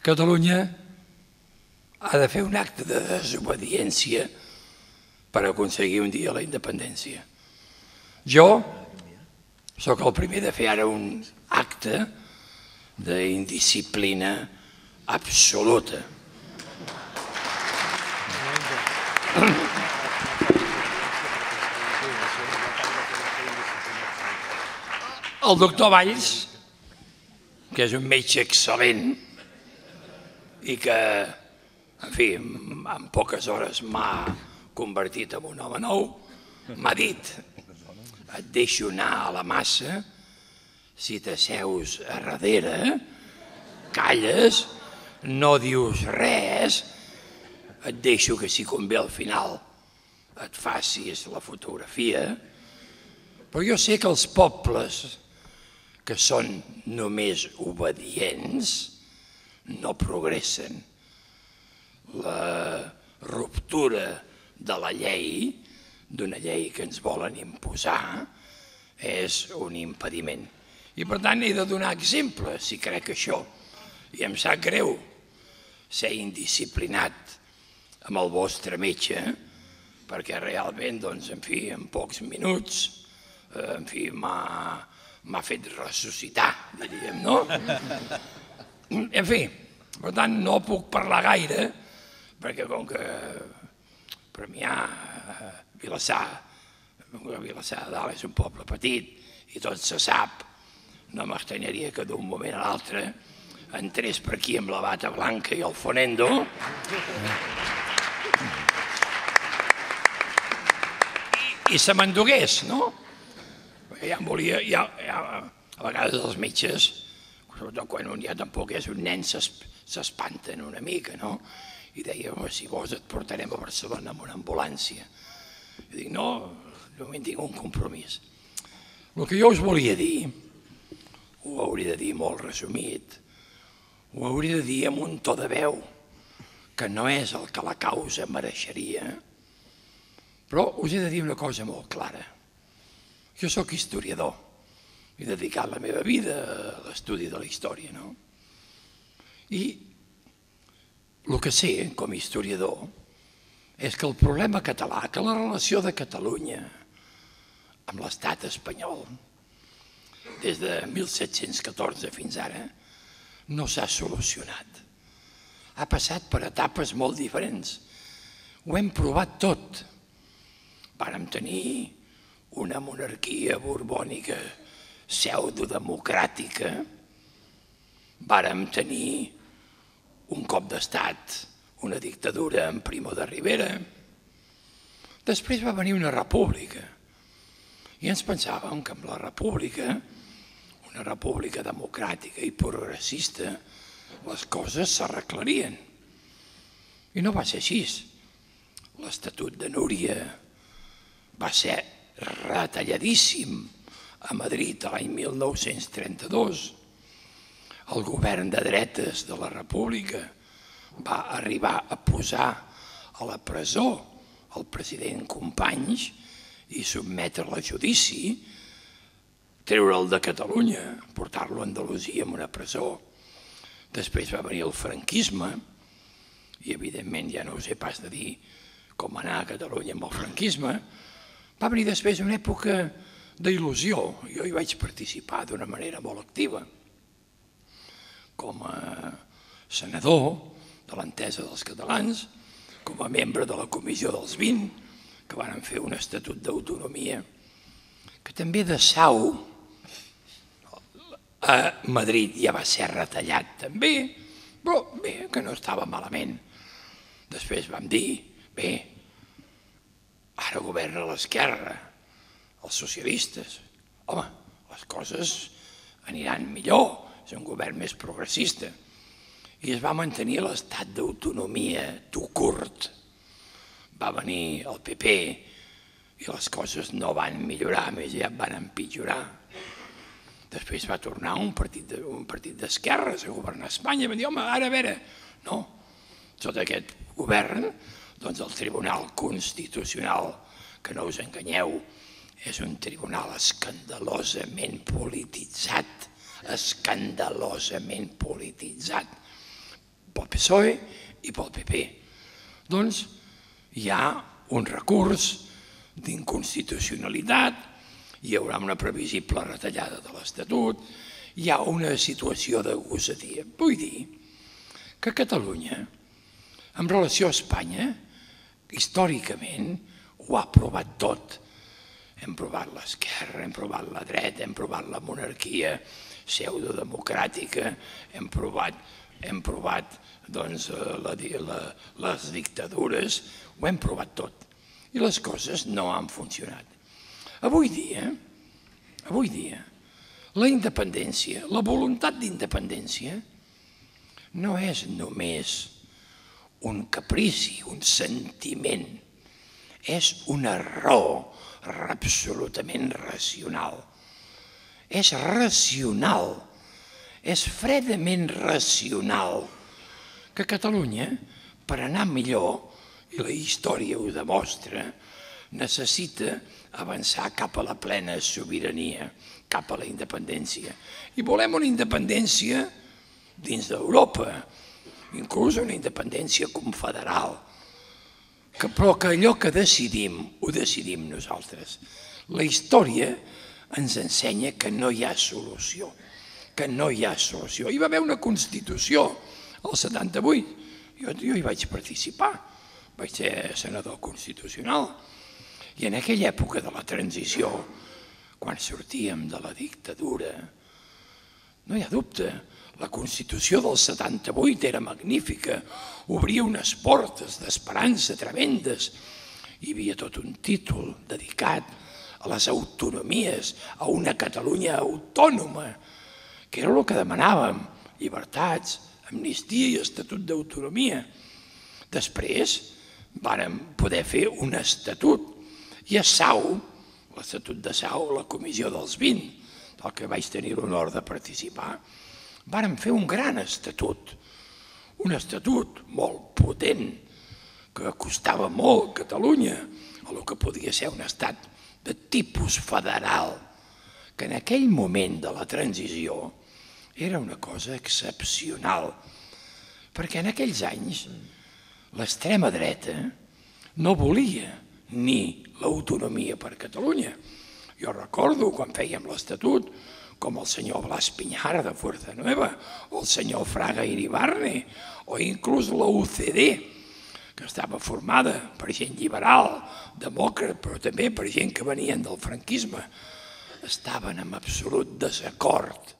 Catalunya ha de fer un acte de desobediència per aconseguir un dia la independència. Jo sóc el primer de fer ara un acte d'indisciplina absoluta. El doctor Valls, que és un metge excel·lent i que, en fi, en poques hores m'ha convertit en un home nou, m'ha dit: et deixo anar a la Massa, si t'asseus a darrere, calles, no dius res, et deixo que si convé al final et facis la fotografia, però jo sé que els pobles que són només obedients no progressen. La ruptura de la llei, d'una llei que ens volen imposar, és un impediment. I per tant he de donar exemple, si crec això. I em sap greu ser indisciplinat amb el vostre metge, perquè realment, doncs, en fi, en pocs minuts, en fi, m'ha fet ressuscitar, diríem, no? En fi, per tant, no puc parlar gaire, perquè com que Premià, Vilassar de Dalt és un poble petit i tot se sap, no m'estranyaria que d'un moment a l'altre entrés per aquí amb la bata blanca i el fonendo i se m'endugués, no? Perquè ja em volia, a vegades els metges, sobretot quan un ja tampoc és un nen, s'espanten una mica, no? I deia, si vols et portarem a Barcelona amb una ambulància. Jo dic, no, només tinc un compromís. El que jo us volia dir, ho hauria de dir molt resumit, ho hauria de dir amb un to de veu que no és el que la causa mereixeria, però us he de dir una cosa molt clara. Jo sóc historiador, he dedicat la meva vida a l'estudi de la història, no? I el que sé, com a historiador, és que el problema català, que la relació de Catalunya amb l'estat espanyol, des de 1714 fins ara, no s'ha solucionat. Ha passat per etapes molt diferents. Ho hem provat tot. Vàrem tenir una monarquia borbònica pseudodemocràtica, vàrem tenir un cop d'estat, una dictadura amb Primo de Rivera, després va venir una república i ens pensàvem que amb la república, una república democràtica i progressista, les coses s'arreglarien. I no va ser així. L'Estatut de Núria va ser retalladíssim a Madrid l'any 1932. El govern de dretes de la República va arribar a posar a la presó el president Companys i sotmetre'l a judici, treure'l de Catalunya, portar-lo a Andalusia en una presó. Després va venir el franquisme i, evidentment, ja no us he pas de dir com anar a Catalunya amb el franquisme. Va venir després una època d'il·lusió. Jo hi vaig participar d'una manera molt activa, com a senador de l'Entesa dels Catalans, com a membre de la Comissió dels 20, que van fer un estatut d'autonomia, que també de Sau a Madrid ja va ser retallat també, però bé, que no estava malament. Després vam dir, bé, ara governa l'esquerra, els socialistes. Home, les coses aniran millor, és un govern més progressista. I es va mantenir l'estat d'autonomia tout court. Va venir el PP i les coses no van millorar, més ja van empitjorar. Després va tornar un partit d'esquerres a governar Espanya i va dir, home, ara a veure, no, sota aquest govern, doncs el Tribunal Constitucional, que no us enganyeu, és un tribunal escandalosament polititzat, pel PSOE i pel PP. Doncs hi ha un recurs d'inconstitucionalitat, hi haurà una previsible retallada de l'Estatut, hi ha una situació de gosadia. Vull dir que Catalunya, en relació a Espanya, històricament ho ha provat tot. Hem provat l'esquerra, hem provat la dreta, hem provat la monarquia pseudodemocràtica, hem provat les dictadures, ho hem provat tot. I les coses no han funcionat. Avui dia, la independència, la voluntat d'independència, no és només un caprici, un sentiment, és una raó absolutament racional. És racional, és fredament racional que Catalunya, per anar millor, i la història ho demostra, necessita avançar cap a la plena sobirania, cap a la independència. I volem una independència dins d'Europa, inclús una independència confederal, però que allò que decidim, ho decidim nosaltres. La història ens ensenya que no hi ha solució, que no hi ha solució. Hi va haver una Constitució al 78, jo hi vaig participar, vaig ser senador constitucional, i en aquella època de la transició, quan sortíem de la dictadura, no hi ha dubte, la Constitució del 78 era magnífica, obria unes portes d'esperança tremendes. Hi havia tot un títol dedicat a les autonomies, a una Catalunya autònoma, que era el que demanàvem, llibertats, amnistia i estatut d'autonomia. Després vàrem poder fer un estatut, i a Sau, l'Estatut de Sau, la Comissió dels 20, del que vaig tenir l'honor de participar, vàrem fer un gran estatut, un estatut molt potent, que costava molt a Catalunya, el que podia ser un estat de tipus federal, que en aquell moment de la transició era una cosa excepcional, perquè en aquells anys l'extrema dreta no volia ni l'autonomia per Catalunya. Jo recordo quan fèiem l'Estatut, com el senyor Blas Piñar de Fuerza Nueva, o el senyor Fraga Iribarne, o inclús la UCD, que estava formada per gent liberal, demòcrata, però també per gent que venien del franquisme, estaven en absolut desacord